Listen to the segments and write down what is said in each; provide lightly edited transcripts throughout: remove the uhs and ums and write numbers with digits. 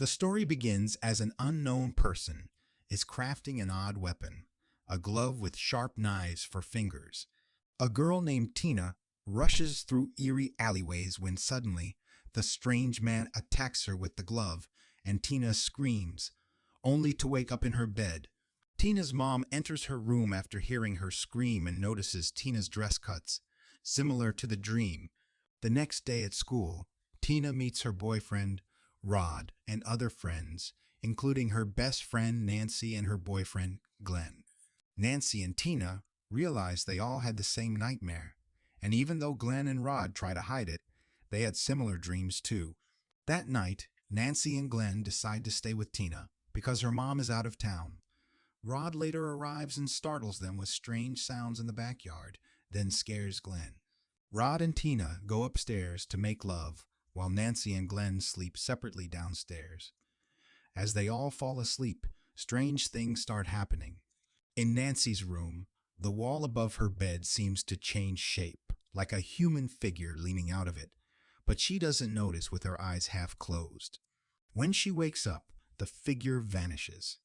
The story begins as an unknown person is crafting an odd weapon, a glove with sharp knives for fingers. A girl named Tina rushes through eerie alleyways when suddenly the strange man attacks her with the glove, and Tina screams, only to wake up in her bed. Tina's mom enters her room after hearing her scream and notices Tina's dress cuts, similar to the dream. The next day at school, Tina meets her boyfriend, Rod, and other friends, including her best friend Nancy and her boyfriend, Glenn. Nancy and Tina realize they all had the same nightmare, and even though Glenn and Rod try to hide it, they had similar dreams too. That night, Nancy and Glenn decide to stay with Tina because her mom is out of town. Rod later arrives and startles them with strange sounds in the backyard, then scares Glenn. Rod and Tina go upstairs to make love, while Nancy and Glenn sleep separately downstairs. As they all fall asleep, strange things start happening. In Nancy's room, the wall above her bed seems to change shape, like a human figure leaning out of it, but she doesn't notice with her eyes half closed. When she wakes up, the figure vanishes.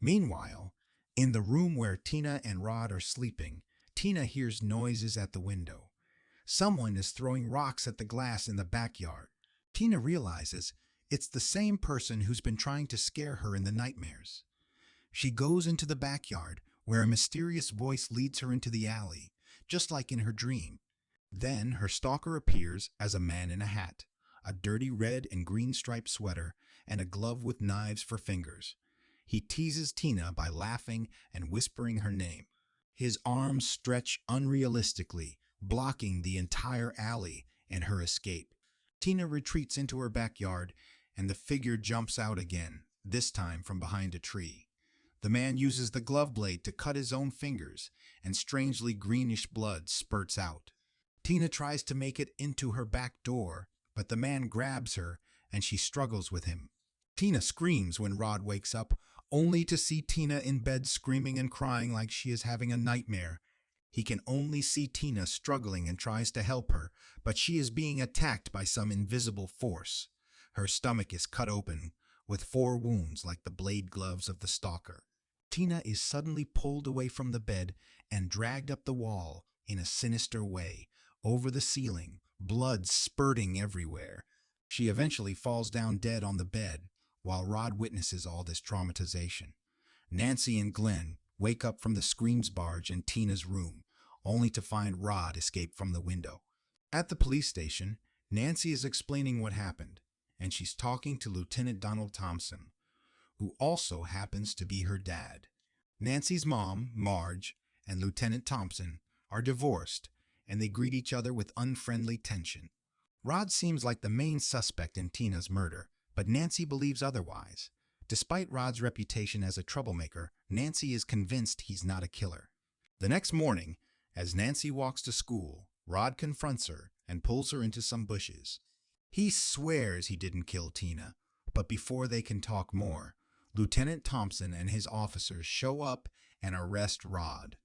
Meanwhile, in the room where Tina and Rod are sleeping, Tina hears noises at the window. Someone is throwing rocks at the glass in the backyard. Tina realizes it's the same person who's been trying to scare her in the nightmares. She goes into the backyard, where a mysterious voice leads her into the alley, just like in her dream. Then her stalker appears as a man in a hat, a dirty red and green striped sweater, and a glove with knives for fingers. He teases Tina by laughing and whispering her name. His arms stretch unrealistically, blocking the entire alley and her escape. Tina retreats into her backyard, and the figure jumps out again, this time from behind a tree. The man uses the glove blade to cut his own fingers, and strangely greenish blood spurts out. Tina tries to make it into her back door, but the man grabs her, and she struggles with him. Tina screams when Rod wakes up, only to see Tina in bed screaming and crying like she is having a nightmare. He can only see Tina struggling and tries to help her, but she is being attacked by some invisible force. Her stomach is cut open, with 4 wounds like the blade gloves of the stalker. Tina is suddenly pulled away from the bed and dragged up the wall in a sinister way, over the ceiling, blood spurting everywhere. She eventually falls down dead on the bed, while Rod witnesses all this traumatization. Nancy and Glenn wake up from the screams barge in Tina's room, only to find Rod escape from the window. At the police station, Nancy is explaining what happened, and she's talking to Lieutenant Donald Thompson, who also happens to be her dad. Nancy's mom, Marge, and Lieutenant Thompson are divorced, and they greet each other with unfriendly tension. Rod seems like the main suspect in Tina's murder, but Nancy believes otherwise. Despite Rod's reputation as a troublemaker, Nancy is convinced he's not a killer. The next morning, as Nancy walks to school, Rod confronts her and pulls her into some bushes. He swears he didn't kill Tina, but before they can talk more, Lieutenant Thompson and his officers show up and arrest Rod.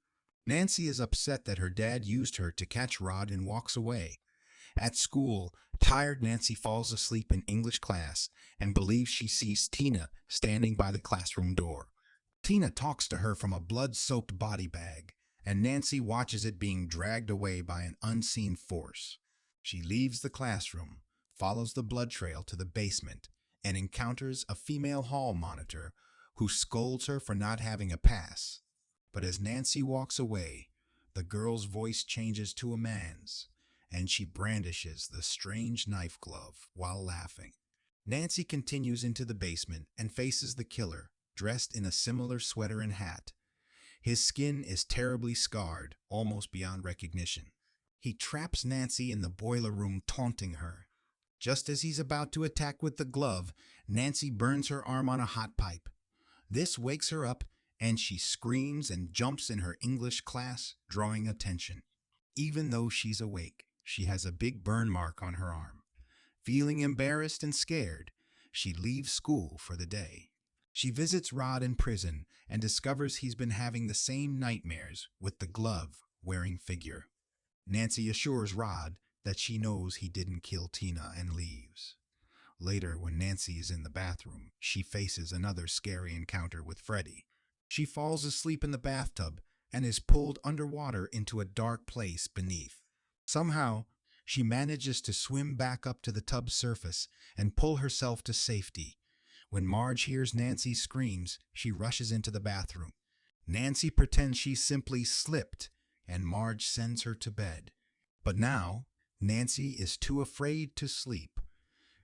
Nancy is upset that her dad used her to catch Rod and walks away. At school, tired Nancy falls asleep in English class and believes she sees Tina standing by the classroom door. Tina talks to her from a blood-soaked body bag, and Nancy watches it being dragged away by an unseen force. She leaves the classroom, follows the blood trail to the basement, and encounters a female hall monitor who scolds her for not having a pass. But as Nancy walks away, the girl's voice changes to a man's, and she brandishes the strange knife glove while laughing. Nancy continues into the basement and faces the killer, dressed in a similar sweater and hat. His skin is terribly scarred, almost beyond recognition. He traps Nancy in the boiler room, taunting her. Just as he's about to attack with the glove, Nancy burns her arm on a hot pipe. This wakes her up, and she screams and jumps in her English class, drawing attention. Even though she's awake, she has a big burn mark on her arm. Feeling embarrassed and scared, she leaves school for the day. She visits Rod in prison and discovers he's been having the same nightmares with the glove-wearing figure. Nancy assures Rod that she knows he didn't kill Tina and leaves. Later, when Nancy is in the bathroom, she faces another scary encounter with Freddy. She falls asleep in the bathtub and is pulled underwater into a dark place beneath. Somehow, she manages to swim back up to the tub's surface and pull herself to safety. When Marge hears Nancy's screams, she rushes into the bathroom. Nancy pretends she simply slipped, and Marge sends her to bed. But now, Nancy is too afraid to sleep.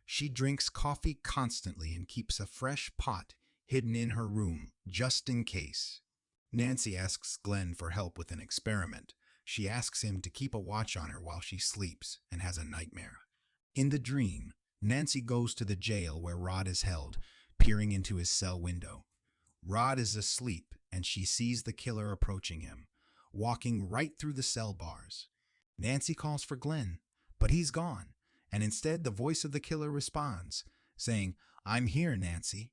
She drinks coffee constantly and keeps a fresh pot hidden in her room, just in case. Nancy asks Glenn for help with an experiment. She asks him to keep a watch on her while she sleeps and has a nightmare. In the dream, Nancy goes to the jail where Rod is held, peering into his cell window. Rod is asleep, and she sees the killer approaching him, walking right through the cell bars. Nancy calls for Glenn, but he's gone, and instead the voice of the killer responds, saying, "I'm here, Nancy."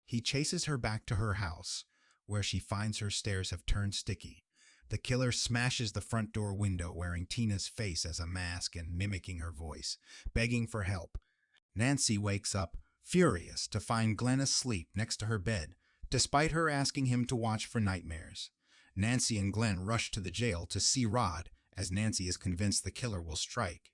He chases her back to her house, where she finds her stairs have turned sticky. The killer smashes the front door window, wearing Tina's face as a mask and mimicking her voice, begging for help. Nancy wakes up, furious, to find Glenn asleep next to her bed, despite her asking him to watch for nightmares. Nancy and Glenn rush to the jail to see Rod, as Nancy is convinced the killer will strike.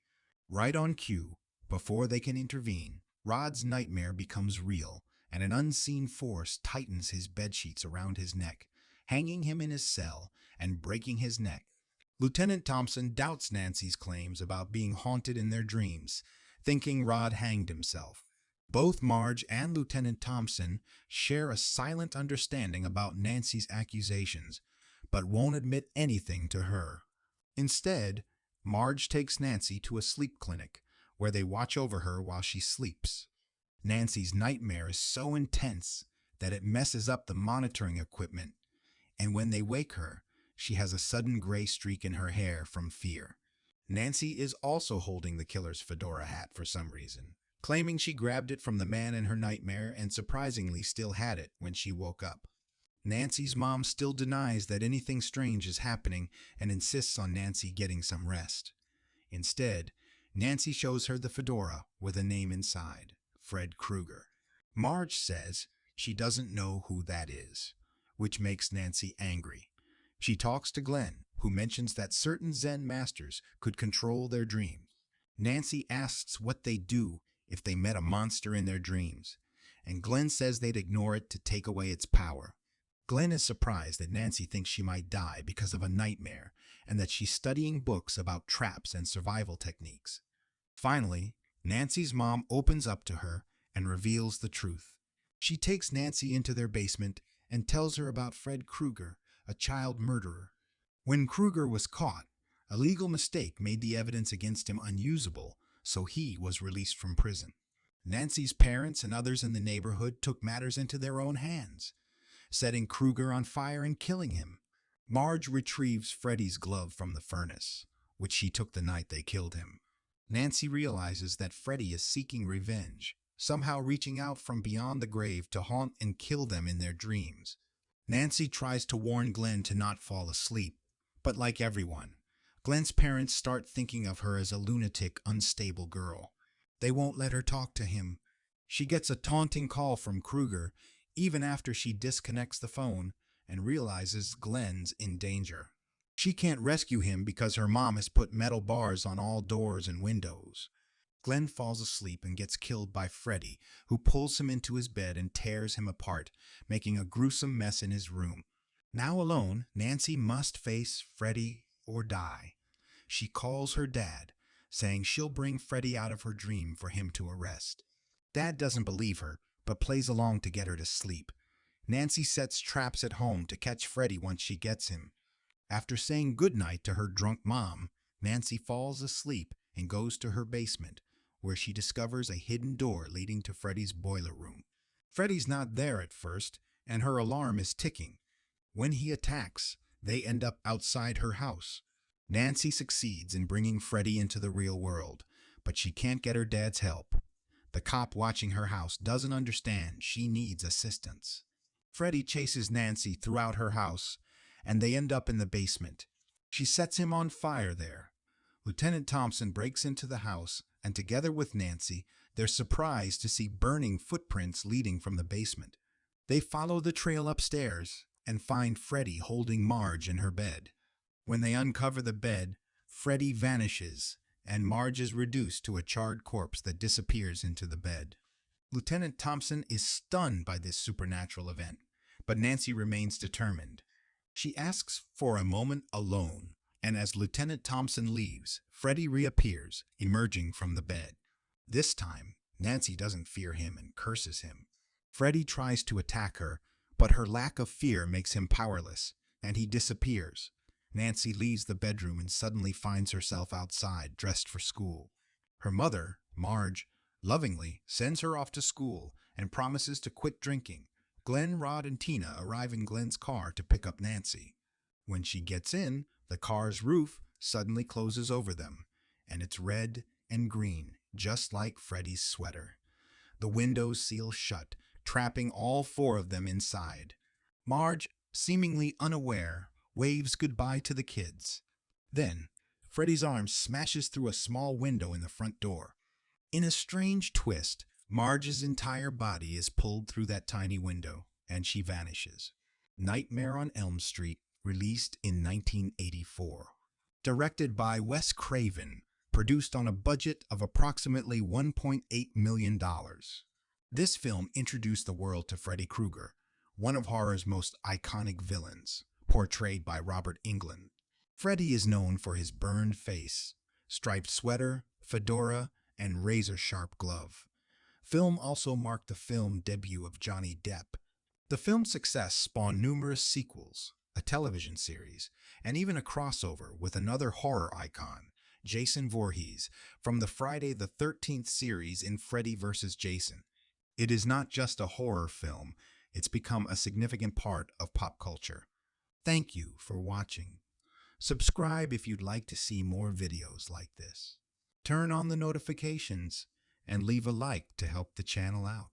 Right on cue, before they can intervene, Rod's nightmare becomes real, and an unseen force tightens his bedsheets around his neck, hanging him in his cell and breaking his neck. Lieutenant Thompson doubts Nancy's claims about being haunted in their dreams, thinking Rod hanged himself. Both Marge and Lieutenant Thompson share a silent understanding about Nancy's accusations, but won't admit anything to her. Instead, Marge takes Nancy to a sleep clinic, where they watch over her while she sleeps. Nancy's nightmare is so intense that it messes up the monitoring equipment, and when they wake her, she has a sudden gray streak in her hair from fear. Nancy is also holding the killer's fedora hat for some reason, claiming she grabbed it from the man in her nightmare and surprisingly still had it when she woke up. Nancy's mom still denies that anything strange is happening and insists on Nancy getting some rest. Instead, Nancy shows her the fedora with a name inside, Fred Krueger. Marge says she doesn't know who that is, which makes Nancy angry. She talks to Glenn, who mentions that certain Zen masters could control their dreams. Nancy asks what they'd do if they met a monster in their dreams, and Glenn says they'd ignore it to take away its power. Glenn is surprised that Nancy thinks she might die because of a nightmare and that she's studying books about traps and survival techniques. Finally, Nancy's mom opens up to her and reveals the truth. She takes Nancy into their basement and tells her about Fred Krueger, a child murderer. When Krueger was caught, a legal mistake made the evidence against him unusable, so he was released from prison. Nancy's parents and others in the neighborhood took matters into their own hands, setting Krueger on fire and killing him. Marge retrieves Freddy's glove from the furnace, which she took the night they killed him. Nancy realizes that Freddy is seeking revenge, somehow reaching out from beyond the grave to haunt and kill them in their dreams. Nancy tries to warn Glenn to not fall asleep, but like everyone, Glenn's parents start thinking of her as a lunatic, unstable girl. They won't let her talk to him. She gets a taunting call from Krueger even after she disconnects the phone and realizes Glenn's in danger. She can't rescue him because her mom has put metal bars on all doors and windows. Glenn falls asleep and gets killed by Freddy, who pulls him into his bed and tears him apart, making a gruesome mess in his room. Now alone, Nancy must face Freddy or die. She calls her dad, saying she'll bring Freddy out of her dream for him to arrest. Dad doesn't believe her, but plays along to get her to sleep. Nancy sets traps at home to catch Freddy once she gets him. After saying goodnight to her drunk mom, Nancy falls asleep and goes to her basement, where she discovers a hidden door leading to Freddy's boiler room. Freddy's not there at first, and her alarm is ticking. When he attacks, they end up outside her house. Nancy succeeds in bringing Freddy into the real world, but she can't get her dad's help. The cop watching her house doesn't understand she needs assistance. Freddy chases Nancy throughout her house, and they end up in the basement. She sets him on fire there. Lieutenant Thompson breaks into the house and, together with Nancy, They're surprised to see burning footprints leading from the basement. They follow the trail upstairs and find Freddy holding Marge in her bed. When they uncover the bed, Freddy vanishes, and Marge is reduced to a charred corpse that disappears into the bed. Lieutenant Thompson is stunned by this supernatural event, but Nancy remains determined. She asks for a moment alone, and as Lieutenant Thompson leaves, Freddy reappears, emerging from the bed. This time, Nancy doesn't fear him and curses him. Freddy tries to attack her, but her lack of fear makes him powerless, and he disappears. Nancy leaves the bedroom and suddenly finds herself outside, dressed for school. Her mother, Marge, lovingly sends her off to school and promises to quit drinking. Glenn, Rod, and Tina arrive in Glenn's car to pick up Nancy. When she gets in, the car's roof suddenly closes over them, and it's red and green, just like Freddy's sweater. The windows seal shut, trapping all four of them inside. Marge, seemingly unaware, waves goodbye to the kids. Then, Freddy's arm smashes through a small window in the front door. In a strange twist, Marge's entire body is pulled through that tiny window, and she vanishes. Nightmare on Elm Street, released in 1984. Directed by Wes Craven, produced on a budget of approximately $1.8 million. This film introduced the world to Freddy Krueger, one of horror's most iconic villains, portrayed by Robert Englund. Freddy is known for his burned face, striped sweater, fedora, and razor-sharp glove. Film also marked the film debut of Johnny Depp. The film's success spawned numerous sequels, a television series, and even a crossover with another horror icon, Jason Voorhees, from the Friday the 13th series in Freddy vs. Jason. It is not just a horror film, it's become a significant part of pop culture. Thank you for watching. Subscribe if you'd like to see more videos like this. Turn on the notifications and leave a like to help the channel out.